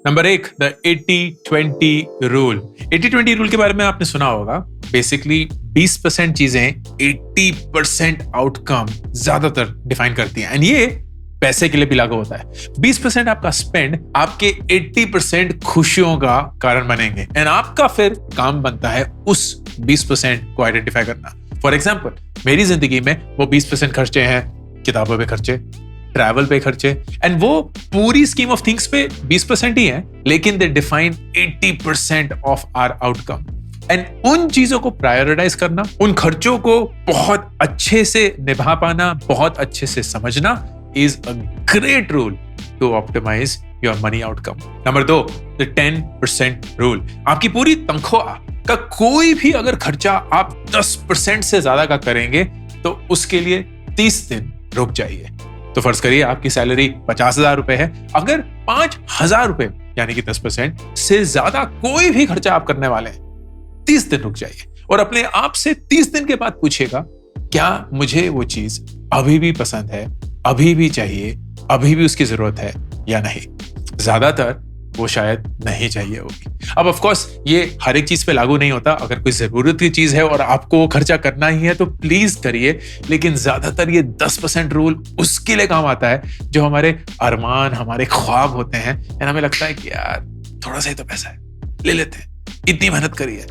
Number 1, the 80-20 rule. 80-20 rule के बारे में आपने सुना होगा। बेसिकली 20% चीजें 80% आउटकम ज्यादातर डिफाइन करती हैं, एंड ये पैसे के लिए भी लागू होता है। 20% आपका स्पेंड आपके 80% खुशियों का कारण बनेंगे, एंड आपका फिर काम बनता है उस 20% को आइडेंटिफाई करना। फॉर एग्जाम्पल, मेरी जिंदगी में वो 20% खर्चे हैं किताबों पे खर्चे, ट्रैवल पे खर्चे, एंड वो पूरी स्कीम ऑफ थिंग्स पे 20% ही है, लेकिन they define 80% of our outcome. And उन चीजों को प्रायोरिटाइज करना, उन खर्चों को बहुत अच्छे से निभा पाना, बहुत अच्छे से समझना is a great rule to optimise your money outcome. Number 2, the 10% rule. आपकी पूरी तनख्वाह का कोई भी अगर खर्चा आप 10% से ज्यादा का करेंगे तो उसके लिए 30 दिन रुक जाइए। तो फर्ज करिए आपकी सैलरी 50,000 रुपए है, अगर 5,000 रुपए यानी कि 10% से ज्यादा कोई भी खर्चा आप करने वाले हैं, 30 दिन रुक जाइए और अपने आप से 30 दिन के बाद पूछिएगा, क्या मुझे वो चीज अभी भी पसंद है, अभी भी चाहिए, अभी भी उसकी जरूरत है या नहीं। ज्यादातर वो शायद नहीं चाहिए होगी। अब ऑफ कोर्स ये हर एक चीज पे लागू नहीं होता। अगर कोई जरूरत की चीज है और आपको वो खर्चा करना ही है तो प्लीज करिए, लेकिन ज्यादातर ये 10% रूल उसके लिए काम आता है जो हमारे अरमान, हमारे ख्वाब होते हैं, एंड हमें लगता है कि यार थोड़ा सा ही तो पैसा है, ले लेते हैं, इतनी मेहनत करी है।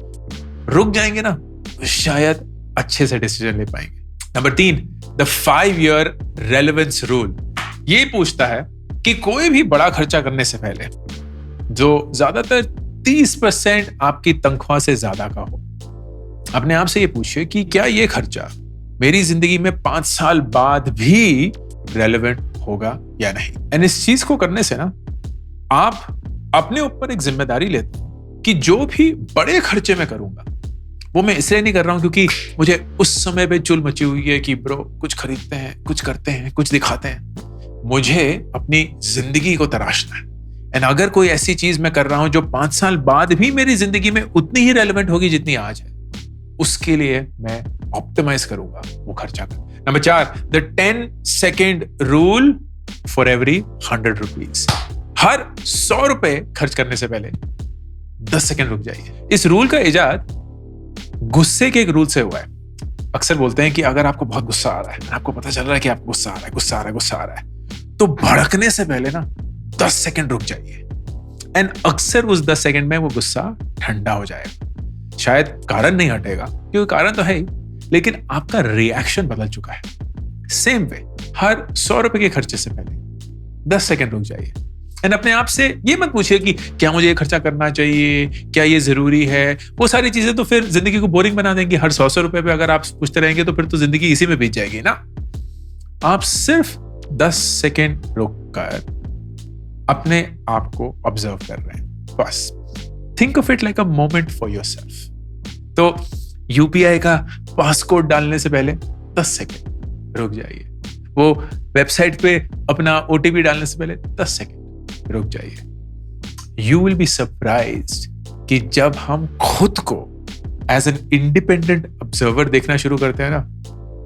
रुक जाएंगे ना तो शायद अच्छे से डिसीजन ले पाएंगे। Number 3, the 5-year relevance rule. ये पूछता है कि कोई भी बड़ा खर्चा करने से पहले जो ज्यादातर 30% आपकी तनख्वाह से ज्यादा का हो, अपने आप से ये पूछिए कि क्या ये खर्चा मेरी जिंदगी में 5 साल बाद भी रेलेवेंट होगा या नहीं। एंड इस चीज को करने से ना आप अपने ऊपर एक जिम्मेदारी लेते हैं कि जो भी बड़े खर्चे मैं करूंगा वो मैं इसलिए नहीं कर रहा हूं क्योंकि मुझे उस समय पे चुल मची हुई है कि ब्रो कुछ खरीदते हैं, कुछ करते हैं, कुछ दिखाते हैं। मुझे अपनी जिंदगी को तराशना है, एंड अगर कोई ऐसी चीज मैं कर रहा हूं जो 5 साल बाद भी मेरी जिंदगी में उतनी ही रेलेवेंट होगी जितनी आज है, उसके लिए मैं ऑप्टिमाइज करूंगा वो खर्चा कर। Number 4, the 10-second rule for every 100 rupees. हर 100 रुपए खर्च करने से पहले 10 सेकेंड रुक जाइए। इस रूल का इजाद गुस्से के एक रूल से हुआ है। अक्सर बोलते हैं कि अगर आपको बहुत गुस्सा आ रहा है, आपको पता चल रहा है कि आपको गुस्सा आ रहा है, तो भड़कने से पहले ना 10 सेकंड रुक जाइए, एंड अक्सर उस 10 सेकंड में वो गुस्सा ठंडा हो जाएगा। शायद कारण नहीं हटेगा क्योंकि कारण तो है ही, लेकिन आपका रिएक्शन बदल चुका है। सेम वे, हर 100 रुपए के खर्चे से पहले 10 सेकंड रुक जाइए, एंड अपने आप से ये मत पूछिए कि क्या मुझे ये खर्चा करना चाहिए, क्या ये जरूरी है। वो सारी चीजें तो फिर जिंदगी को बोरिंग बना देंगी। हर 100 रुपए पे अगर आप पूछते रहेंगे तो फिर तो जिंदगी इसी में बीत जाएगी ना। आप सिर्फ 10 सेकेंड रुक कर अपने आप को ऑब्जर्व कर रहे हैं, बस। Think of it like a moment for yourself. तो यूपीआई का पासकोड डालने से पहले 10 सेकेंड रुक जाइए। वो वेबसाइट पे अपना ओटीपी डालने से पहले 10 सेकेंड रुक जाइए। यू विल बी सरप्राइज्ड कि जब हम खुद को एज एन इंडिपेंडेंट ऑब्जर्वर देखना शुरू करते हैं ना,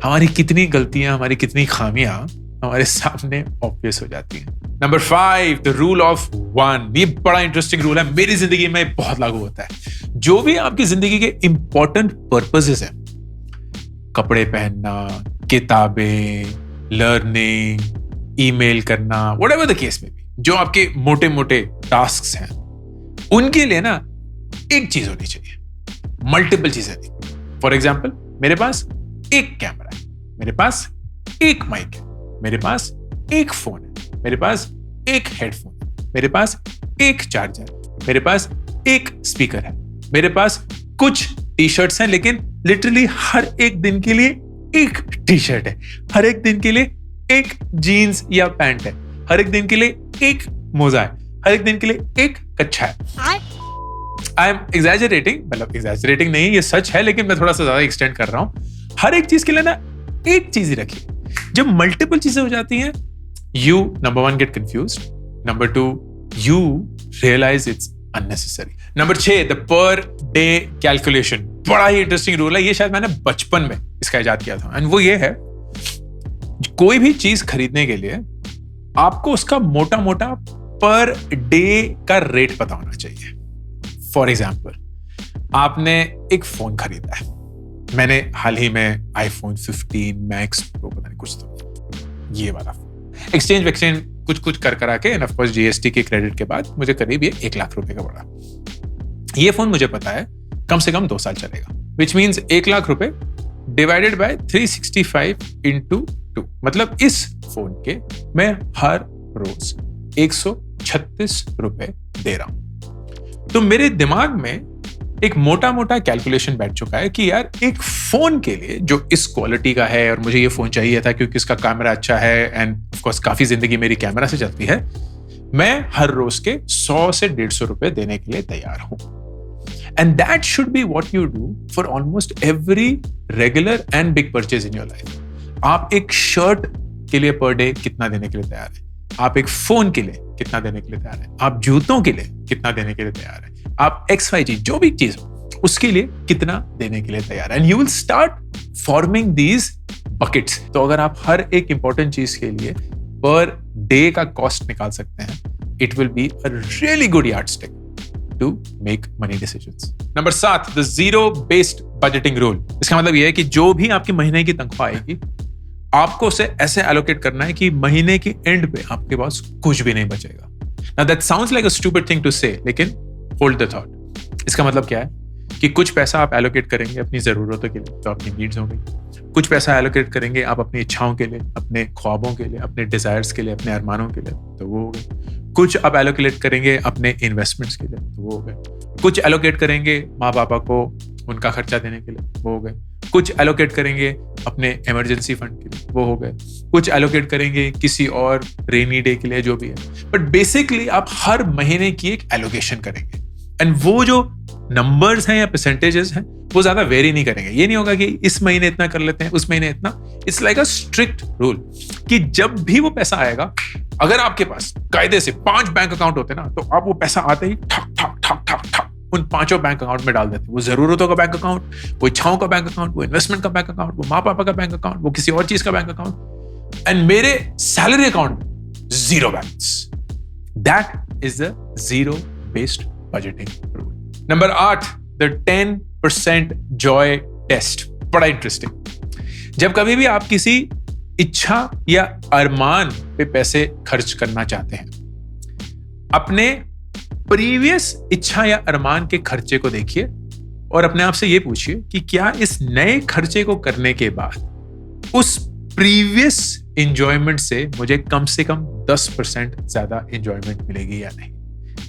हमारी कितनी गलतियां, हमारी कितनी खामियां हमारे सामने ऑब्वियस हो जाती हैं। Number 5, the rule of 1। ये बड़ा इंटरेस्टिंग रूल है, मेरी जिंदगी में बहुत लागू होता है। जो भी आपकी जिंदगी के इंपॉर्टेंट पर्पसेस हैं, कपड़े पहनना, किताबें, लर्निंग, ईमेल करना, व्हाटएवर द केस में भी, जो आपके मोटे मोटे टास्क्स हैं, उनके लिए ना एक चीज होनी चाहिए, मल्टीपल चीजें नहीं। फॉर एग्जाम्पल, मेरे पास एक कैमरा है, मेरे पास एक माइक है, मेरे पास एक फोन है, मेरे पास एक हेडफोन है, मेरे पास एक चार्जर है, मेरे पास एक स्पीकर है, मेरे पास कुछ टी शर्ट्स हैं, लेकिन लिटरली हर एक दिन के लिए एक टी शर्ट है, हर एक दिन के लिए एक जीन्स या पैंट है, हर एक दिन के लिए एक मोजा है, हर एक दिन के लिए एक कच्छा है। आई एम एग्जैजरेटिंग, मतलब एग्जैजरेटिंग नहीं, ये सच है, लेकिन मैं थोड़ा सा ज्यादा एक्सटेंड कर रहा हूं। हर एक चीज के लिए ना एक चीज ही रखिए। जब मल्टीपल चीजें हो जाती हैं, you number 1 get confused, number 2 you realize it's unnecessary. Number 6, the per day calculation। बड़ा ही इंटरेस्टिंग रूल है, ये शायद मैंने बचपन में इसका इजाद किया था, एंड वो ये है, कोई भी चीज खरीदने के लिए आपको उसका मोटा मोटा पर डे का रेट पता होना चाहिए। फॉर एग्जाम्पल, आपने एक फोन खरीदा है, मैंने हाल ही में आईफोन 15 मैक्स प्रो पता नहीं कुछ तो ये वाला एक्सचेंज वैक्सचेंज कुछ कर करा के, एंड ऑफ कोर्स जीएसटी के क्रेडिट के बाद मुझे करीब ये 1 लाख रुपए का पड़ा। ये फोन मुझे पता है कम से कम 2 साल चलेगा, विच मीन्स 1 लाख रुपए डिवाइडेड बाय 365 इंटू 2, मतलब इस फोन के मैं हर रोज 136 रुपए दे रहा हूं। तो मेरे दिमाग में एक मोटा मोटा कैलकुलेशन बैठ चुका है कि यार एक फोन के लिए जो इस क्वालिटी का है, और मुझे ये फोन चाहिए था क्योंकि इसका कैमरा अच्छा है, एंड ऑफ कोर्स काफी जिंदगी मेरी कैमरा से चलती है, मैं हर रोज के 100 से 150 रुपए देने के लिए तैयार हूं। And that should be what you do for almost every regular and big purchase in your life. आप एक शर्ट के लिए पर डे कितना देने के लिए तैयार है, आप एक फोन के लिए कितना देने के लिए तैयार है, आप जूतों के लिए कितना देने के लिए तैयार है, आप XYZ जो भी चीज हो उसके लिए कितना देने के लिए तैयार है, and you will start forming these buckets. तो अगर आप हर एक इंपॉर्टेंट चीज के लिए पर डे का कॉस्ट निकाल सकते हैं, it will be a really good yardstick to make money decisions. Number 7, the zero based budgeting rule. इसका मतलब यह है कि जो भी आपकी महीने की तनख्वाह आएगी, आपको उसे ऐसे एलोकेट करना है कि महीने की एंड पे आपके पास कुछ भी नहीं बचेगा। Now that sounds like a stupid thing to say, लेकिन होल्ड द थॉट। इसका मतलब क्या है कि कुछ पैसा आप एलोकेट करेंगे अपनी जरूरतों के लिए, तो अपनी नीड्स हो गई। कुछ पैसा एलोकेट करेंगे आप अपनी इच्छाओं के लिए, अपने ख्वाबों के लिए, अपने डिजायर्स के लिए, अपने अरमानों के लिए, तो वो हो गए। कुछ आप एलोकेट करेंगे अपने इन्वेस्टमेंट्स के लिए, तो वो हो गए। कुछ एलोकेट करेंगे माँ बापा को उनका खर्चा देने के लिए, वो हो गए। कुछ एलोकेट करेंगे अपने इमरजेंसी फंड के लिए, वो हो गए। कुछ एलोकेट करेंगे किसी और रेनी डे के लिए, जो भी है। बट बेसिकली आप हर महीने की एक एलोकेशन करेंगे, एंड वो जो नंबर्स हैं या परसेंटेजेस हैं वो ज्यादा वेरी नहीं करेंगे। ये नहीं होगा कि इस महीने इतना कर लेते हैं, उस महीने इतना। It's like a strict rule कि जब भी वो पैसा आएगा, अगर आपके पास कायदे से 5 बैंक अकाउंट होते ना, तो आप वो पैसा आते ही ठक ठक ठक ठक ठक उन 5 बैंक अकाउंट में डाल देते। वो जरूरतों का बैंक अकाउंट, वो इच्छाओं का बैंक अकाउंट, वो इन्वेस्टमेंट का बैंक अकाउंट, वो माँ पापा का बैंक अकाउंट, वो किसी और चीज का बैंक अकाउंट, एंड मेरे सैलरी अकाउंट में 0 balance. That is the zero based budgeting rule. Number 8, the 10% joy test. बड़ा इंटरेस्टिंग। जब कभी भी आप किसी इच्छा या अरमान पे पैसे खर्च करना चाहते हैं, अपने प्रीवियस इच्छा या अरमान के खर्चे को देखिए और अपने आप से यह पूछिए कि क्या इस नए खर्चे को करने के बाद उस प्रीवियस एंजॉयमेंट से मुझे कम से कम 10% ज्यादा एंजॉयमेंट मिलेगी या नहीं।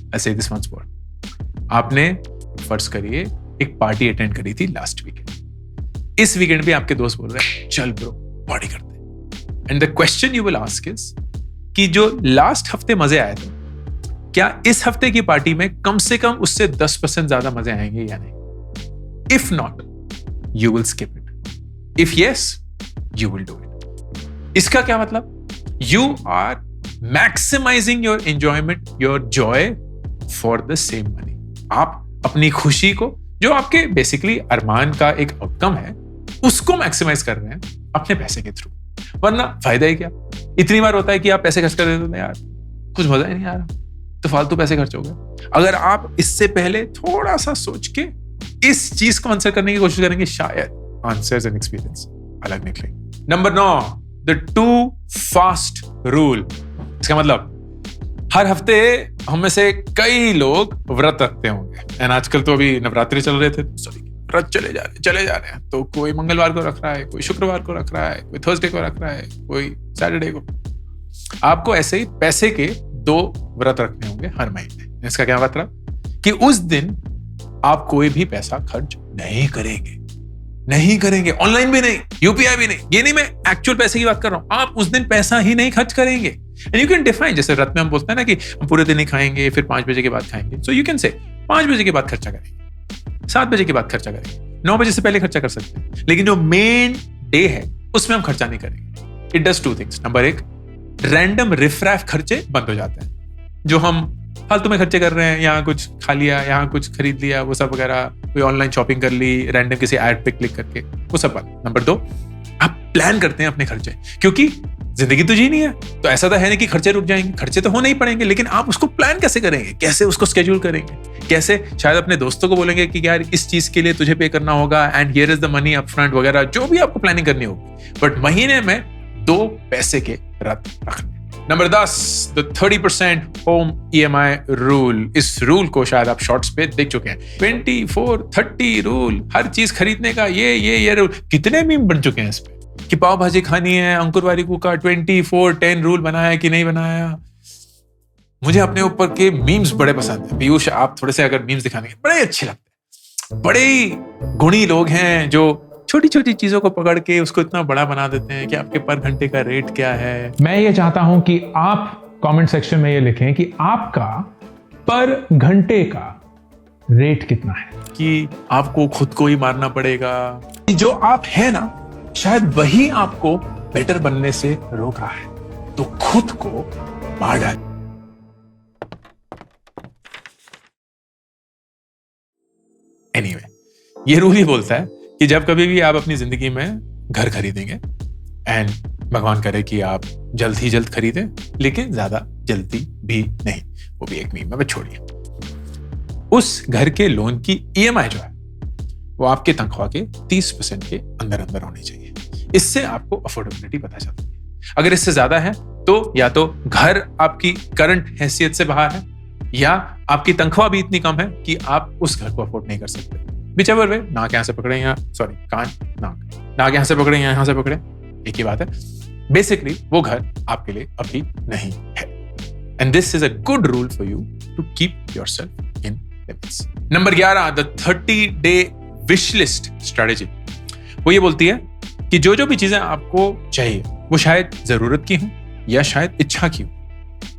आई से दिस वंस मोर। आपने फर्ज करिए एक पार्टी अटेंड करी थी लास्ट वीकेंड। इस वीकेंड भी आपके दोस्त बोल रहे हैं चल ब्रो पार्टी करते हैं, and the question you will ask is कि जो लास्ट हफ्ते मजे आए थे, क्या इस हफ्ते की पार्टी में कम से कम उससे 10% ज्यादा मजे आएंगे या नहीं? If not, you will skip it. If yes, you will do it. इसका क्या मतलब? You are maximising your enjoyment, your joy for the same money. आप अपनी खुशी को, जो आपके बेसिकली अरमान का एक आउटकम है, उसको मैक्सिमाइज कर रहे हैं अपने पैसे के थ्रू। वरना फायदा ही क्या? इतनी बार होता है कि आप पैसे खर्च कर देते हैं, यार कुछ मजा ही नहीं आ रहा, तो फालतू पैसे खर्च हो गए। अगर आप इससे पहले थोड़ा सा सोच के इस चीज को आंसर करने की कोशिश करेंगे, शायद आंसर्स एंड एक्सपीरियंस अलग निकले। Number 9, the two fast rule. इसका मतलब हर हफ्ते हम में से कई लोग व्रत रखते होंगे, एंड आजकल तो अभी नवरात्रि चल रहे थे, सॉरी व्रत चले जा रहे हैं। तो कोई मंगलवार को रख रहा है, कोई शुक्रवार को रख रहा है, कोई थर्सडे को रख रहा है, कोई सैटरडे को। आपको ऐसे ही पैसे के 2 व्रत रखने होंगे हर महीने। इसका क्या मतलब कि उस दिन आप कोई भी पैसा खर्च नहीं करेंगे, ऑनलाइन भी नहीं, यूपीआई भी नहीं। ये नहीं मैं एक्चुअल पैसे की बात कर रहा हूं, आप उस दिन पैसा ही नहीं खर्च करेंगे। एंड यू कैन डिफाइन, जैसे रात में हम बोलते हैं ना कि हम पूरे दिन ही खाएंगे, फिर 5 बजे के बाद खाएंगे। सो यू कैन से 5 बजे के बाद खर्चा करेंगे, 7 बजे के बाद खर्चा करेंगे, 9 बजे से पहले खर्चा कर सकते हैं, लेकिन जो मेन डे है उसमें हम खर्चा नहीं करेंगे। It does 2 things. Number 1, random riffraff खर्चे बंद हो जाते हैं, जो हम फालतू में खर्चे कर रहे हैं, यहाँ कुछ खा लिया, यहाँ कुछ खरीद लिया, वो सब वगैरह, कोई ऑनलाइन शॉपिंग कर ली रैंडम किसी ऐड पे क्लिक करके, वो सब बंद। नंबर 2, आप प्लान करते हैं अपने खर्चे, क्योंकि जिंदगी तो जीनी है, तो ऐसा तो है नहीं कि खर्चे रुक जाएंगे, खर्चे तो होने ही पड़ेंगे, लेकिन आप उसको प्लान कैसे करेंगे, कैसे उसको स्केड्यूल करेंगे, कैसे शायद अपने दोस्तों को बोलेंगे कि यार इस चीज के लिए तुझे पे करना होगा and here is the money up front वगैरह, जो भी आपको प्लानिंग करनी होगी, बट महीने में 2 पैसे के रख रखने। Number 10, the 30% home EMI rule. इस रूल को शायद आप शॉर्ट्स पे देख चुके हैं। 24-30 रूल, हर चीज खरीदने का ये रूल। कितने मीम बन चुके हैं इस पे कि पाव भाजी खानी है, अंकुर वारिकू का 24-10 रूल बनाया कि नहीं बनाया। मुझे अपने ऊपर के मीम्स बड़े पसंद है। पीयूष, आप थोड़े से अगर मीम्स दिखाने बड़े अच्छे लगते हैं। बड़े गुणी लोग हैं जो छोटी छोटी चीजों को पकड़ के उसको इतना बड़ा बना देते हैं कि आपके पर घंटे का रेट क्या है। मैं ये चाहता हूं कि आप कमेंट सेक्शन में ये लिखें कि आपका पर घंटे का रेट कितना है, कि आपको खुद को ही मारना पड़ेगा। जो आप है ना, शायद वही आपको बेटर बनने से रोक रहा है, तो खुद को मार डाल। एनीवे, ये रूल ही बोलता है कि जब कभी भी आप अपनी जिंदगी में घर खरीदेंगे, एंड भगवान करे कि आप जल्द ही जल्द खरीदें, लेकिन ज्यादा जल्दी भी नहीं, वो भी एक मीम है, छोड़िए। उस घर के लोन की EMI जो है वो आपके तनख्वाह के 30% के अंदर अंदर होनी चाहिए। इससे आपको अफोर्डेबिलिटी पता चलती है। अगर इससे ज्यादा है तो या तो घर आपकी करंट हैसियत से बाहर है, या आपकी तनख्वाह भी इतनी कम है कि आप उस घर को अफोर्ड नहीं कर सकते। Whichever way, नाक यहाँ से पकड़े या कान, नाक यहाँ से पकड़े या यहाँ से पकड़े, एक ही बात है। बेसिकली वो घर आपके लिए अभी नहीं है, and this is a good rule for you to keep yourself in limits. Number 11, the 30-day wish list strategy. वो ये बोलती है कि जो भी चीजें आपको चाहिए वो शायद जरूरत की हो या शायद इच्छा की हो,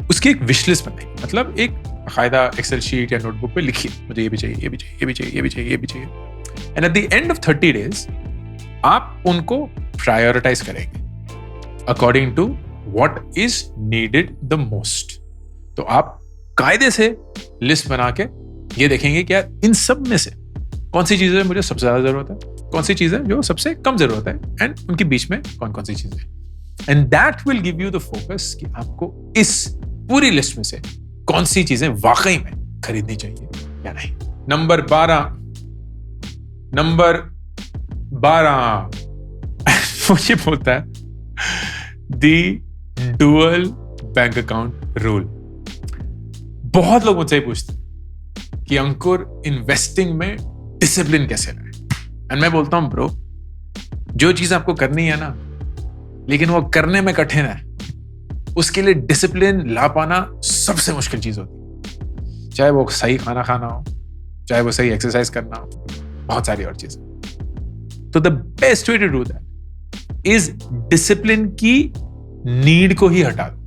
उसकी एक विश लिस्ट बनाइए। मतलब एक बाकायदा एक्सेल शीट या नोटबुक पे लिखिए, मुझे ये भी चाहिए, ये भी चाहिए, ये भी चाहिए, ये भी चाहिए, ये भी चाहिए। And at the end of 30 days आप उनको प्रायोरिटाइज करेंगे according to what is needed the most. तो आप कायदे से लिस्ट बना के ये देखेंगे कि यार इन सब में से कौन सी चीजें मुझे सबसे ज्यादा जरूरत है, कौन सी चीजें जो सबसे कम जरूरत है, एंड उनके बीच में कौन कौन सी चीजें। And that will give you the focus कि आपको इस पूरी लिस्ट में से कौन सी चीजें वाकई में खरीदनी चाहिए या नहीं। नंबर 12 मुझे बोलता है दी डुअल बैंक अकाउंट रूल। बहुत लोग मुझसे पूछते हैं कि अंकुर इन्वेस्टिंग में डिसिप्लिन कैसे लाए, एंड मैं बोलता हूं ब्रो, जो चीज आपको करनी है ना लेकिन वो करने में कठिन है, उसके लिए डिसिप्लिन ला पाना सबसे मुश्किल चीज होती है। चाहे वो सही खाना खाना हो, चाहे वो सही एक्सरसाइज करना हो, बहुत सारी और चीजें। तो the best way to do that is discipline की नीड को ही हटा दो,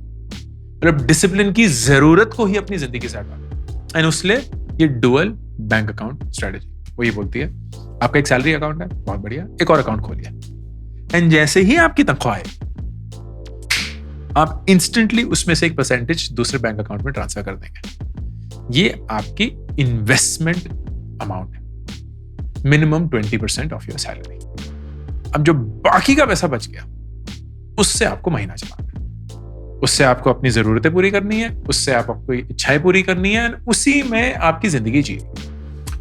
मतलब डिसिप्लिन की जरूरत को ही अपनी जिंदगी से हटा दो। एंड उसलिए ये डुअल बैंक अकाउंट स्ट्रेटेजी वो ये बोलती है, आपका एक सैलरी अकाउंट है, बहुत बढ़िया, एक और अकाउंट खोलिए, एंड जैसे ही आपकी तनख्वाह है आप इंस्टेंटली उसमें से एक परसेंटेज दूसरे बैंक अकाउंट में ट्रांसफर कर देंगे। ये आपकी इन्वेस्टमेंट अमाउंट है, मिनिमम 20% ऑफ योर सैलरी। अब जो बाकी का पैसा बच गया उससे आपको महीना चलाना है, उससे आपको अपनी जरूरतें पूरी करनी है, उससे आप अपनी इच्छाएं पूरी करनी है, उसी में आपकी जिंदगी जिएगी।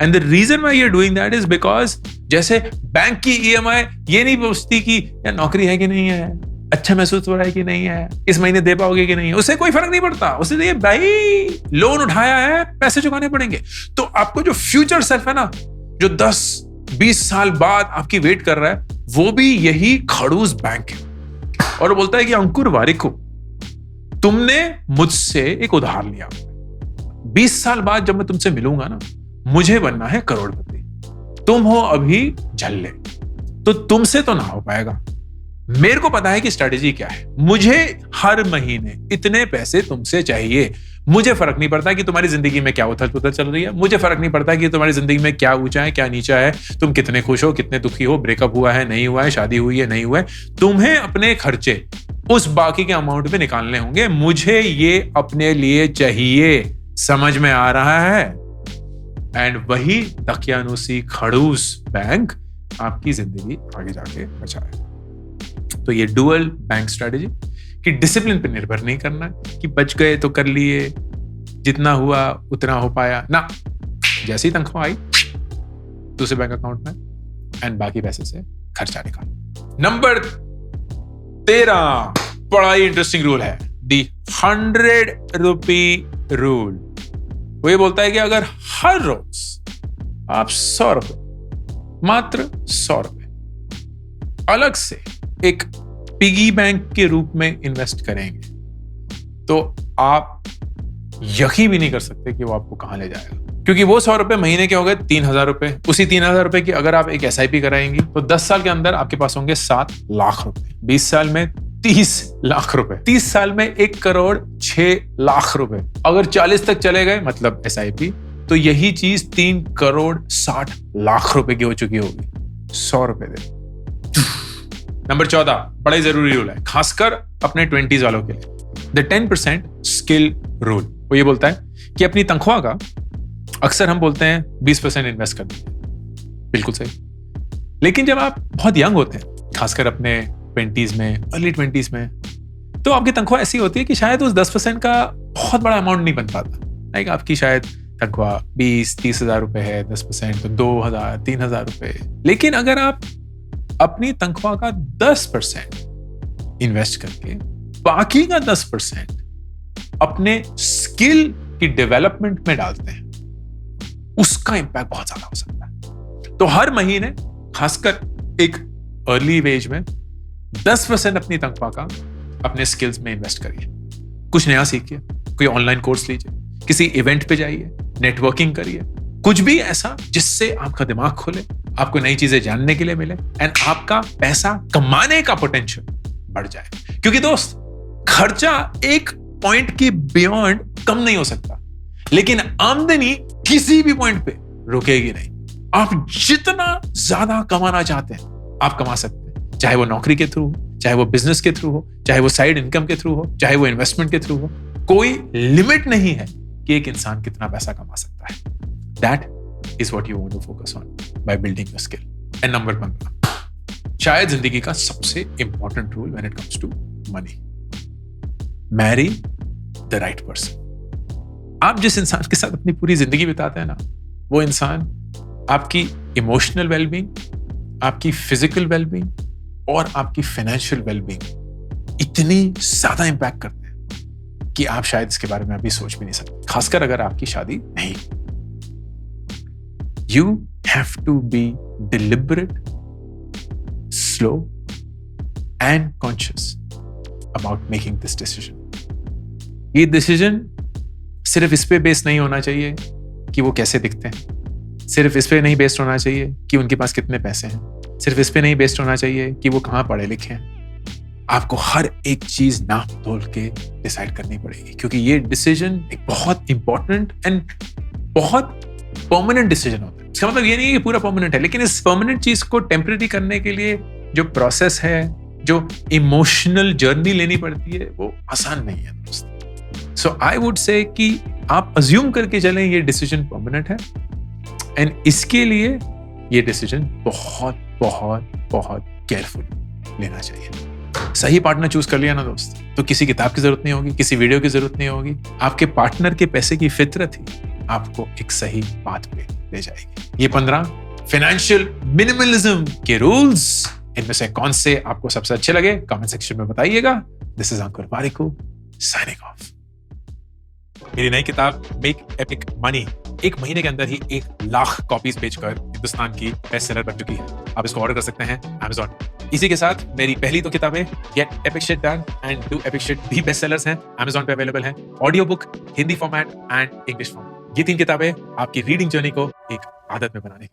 And the reason why you are doing that is because जैसे बैंक की EMI ये नहीं पूछती कि यार नौकरी है कि नहीं है, अच्छा महसूस हो रहा है कि नहीं है, इस महीने दे पाओगे कि नहीं है, उससे कोई फर्क नहीं पड़ता। उससे ये भाई लोन उठाया है, पैसे चुकाने पड़ेंगे। तो आपको जो फ्यूचर सेल्फ है ना, जो 10-20 साल बाद आपकी वेट कर रहा है, वो भी यही खड़ूस बैंक है। और वो बोलता है कि अंकुर वारिकू, तुमने मुझसे एक उधार लिया, 20 साल बाद जब मैं तुमसे मिलूंगा ना, मुझे बनना है करोड़पति, तुम हो अभी झल्ले, तो तुमसे तो ना हो पाएगा। मेरे को पता है कि स्ट्रेटेजी क्या है, मुझे हर महीने इतने पैसे तुमसे चाहिए। मुझे फर्क नहीं पड़ता कि तुम्हारी जिंदगी में क्या उथल पुथल चल रही है, मुझे फर्क नहीं पड़ता कि तुम्हारी जिंदगी में क्या ऊंचा है क्या नीचा है, तुम कितने खुश हो कितने दुखी हो, ब्रेकअप हुआ है नहीं हुआ है, शादी हुई है नहीं हुआ है, तुम्हें अपने खर्चे उस बाकी के अमाउंट में निकालने होंगे। मुझे ये अपने लिए चाहिए, समझ में आ रहा है? एंड वही दकियानूसी खड़ूस बैंक आपकी जिंदगी आगे जाके बचाए। तो ये डुअल बैंक स्ट्रेटेजी कि डिसिप्लिन पे निर्भर नहीं करना है कि बच गए तो कर लिए, जितना हुआ उतना हो पाया ना। जैसे ही तनख्वाह आई दूसरे बैंक अकाउंट में एंड बाकी पैसे से खर्चा निकाल। नंबर 13 बड़ा ही इंटरेस्टिंग रूल है, दी 100 रुपी रूल। वो ये बोलता है कि अगर हर रोज आप 100 रुपए, मात्र 100 रुपए अलग से एक पिगी बैंक के रूप में इन्वेस्ट करेंगे तो आप यकीन भी नहीं कर सकते कि वो आपको कहां ले जाएगा। क्योंकि वो 100 रुपए महीने के हो गए 3000 रुपए। उसी 3000 रुपए की अगर आप एक SIP कराएंगी तो 10 साल के अंदर आपके पास होंगे 7 लाख रुपए, 20 साल में 30 लाख रुपए, 30 साल में 1 करोड़ 6 लाख रुपए। अगर 40 तक चले गए मतलब SIP, तो यही चीज 3 करोड़ 60 लाख रुपए की हो चुकी होगी 100 रुपए दे। नंबर 14 बड़ा ही जरूरी रूल है, खासकर अपने 20s वालों के लिए, द 10% स्किल रूल। वो ये बोलता है कि अपनी तनख्वाह का अक्सर हम बोलते हैं 20% इन्वेस्ट कर दीजिए, बिल्कुल सही। लेकिन जब आप बहुत यंग होते हैं, खासकर अपने 20s में, अर्ली 20s में, तो आपकी तनख्वाह ऐसी होती है कि शायद उस 10% का बहुत बड़ा अमाउंट नहीं बन पाता। लाइक आपकी शायद तनख्वाह 20-30 हजार रुपए है, 10% तो 2000 3000 रुपए। लेकिन अगर आप अपनी तनख्वाह का 10% इन्वेस्ट करके बाकी का 10% अपने स्किल की डेवलपमेंट में डालते हैं, उसका इंपैक्ट बहुत ज्यादा हो सकता है। तो हर महीने खासकर एक अर्ली एज में 10% अपनी तनख्वाह का अपने स्किल्स में इन्वेस्ट करिए। कुछ नया सीखिए, कोई ऑनलाइन कोर्स लीजिए, किसी इवेंट पे जाइए, नेटवर्किंग करिए, कुछ भी ऐसा जिससे आपका दिमाग खुले, आपको नई चीजें जानने के लिए मिले एंड आपका पैसा कमाने का पोटेंशियल बढ़ जाए। क्योंकि दोस्त, खर्चा एक पॉइंट के बियॉन्ड कम नहीं हो सकता, लेकिन आमदनी किसी भी पॉइंट पे रुकेगी नहीं। आप जितना ज्यादा कमाना चाहते हैं आप कमा सकते हैं, चाहे वो नौकरी के थ्रू हो, चाहे वो बिजनेस के थ्रू हो, चाहे वो साइड इनकम के थ्रू हो, चाहे वो इन्वेस्टमेंट के थ्रू हो। कोई लिमिट नहीं है कि एक इंसान कितना पैसा कमा सकता है। That is what you want to focus on by building your skill. And number 15 शायद जिंदगी का सबसे important rule when it comes to money, marry the right person. आप जिस इंसान के साथ अपनी पूरी जिंदगी बिताते हैं ना, वो इंसान आपकी इमोशनल वेलबींग, आपकी फिजिकल वेलबींग और आपकी फाइनेंशियल वेलबींग इतनी ज्यादा इंपैक्ट करते हैं कि आप शायद इसके बारे में अभी सोच भी नहीं सकते, खासकर अगर आपकी शादी नहीं। You have to be deliberate, slow and conscious about making this decision. ये डिसीजन सिर्फ इस पे बेस्ड नहीं होना चाहिए कि वो कैसे दिखते हैं, सिर्फ इस पे नहीं बेस्ड होना चाहिए कि उनके पास कितने पैसे हैं, सिर्फ इस पे नहीं बेस्ड होना चाहिए कि वो कहाँ पढ़े लिखे हैं। आपको हर एक चीज नाप तोल के डिसाइड करनी पड़ेगी, क्योंकि ये डिसीजन एक बहुत इंपॉर्टेंट एंड बहुत परमानेंट डिसीजन होता है। इसका मतलब ये नहीं है कि पूरा परमानेंट है, लेकिन इस परमानेंट चीज को टेम्परेरी करने के लिए जो प्रोसेस है, जो इमोशनल जर्नी लेनी पड़ती है, वो आसान नहीं है दोस्त। सो आई वुड से कि आप अज्यूम करके चलें ये डिसीजन परमानेंट है, एंड इसके लिए ये डिसीजन बहुत बहुत बहुत केयरफुल लेना चाहिए। सही पार्टनर चूज कर लिया ना दोस्त, तो किसी किताब की जरूरत नहीं होगी, किसी वीडियो की जरूरत नहीं होगी। आपके पार्टनर के पैसे की फितरत ही आपको एक सही बात पे ले जाएगी। ये 15 फाइनेंशियल मिनिमलिज्म के रूल्स, इनमें से कौन से आपको सबसे अच्छे लगे कमेंट सेक्शन में बताइएगा। This is Ankur Warikoo signing off. मेरी नई किताब मेक एपिक मनी 1 महीने के अंदर ही 1 लाख कॉपीज बेचकर हिंदुस्तान की बेस्ट सेलर बन चुकी है। आप इसको ऑर्डर कर सकते हैं Amazon। इसी के साथ मेरी पहली 2 किताबें gate epic shit done and do epic shit भी बेस्ट सेलर्स हैं, Amazon पे अवेलेबल हैं। Audio book, Hindi format and English format, ये 3 किताबें आपकी रीडिंग जर्नी को एक आदत में बनाने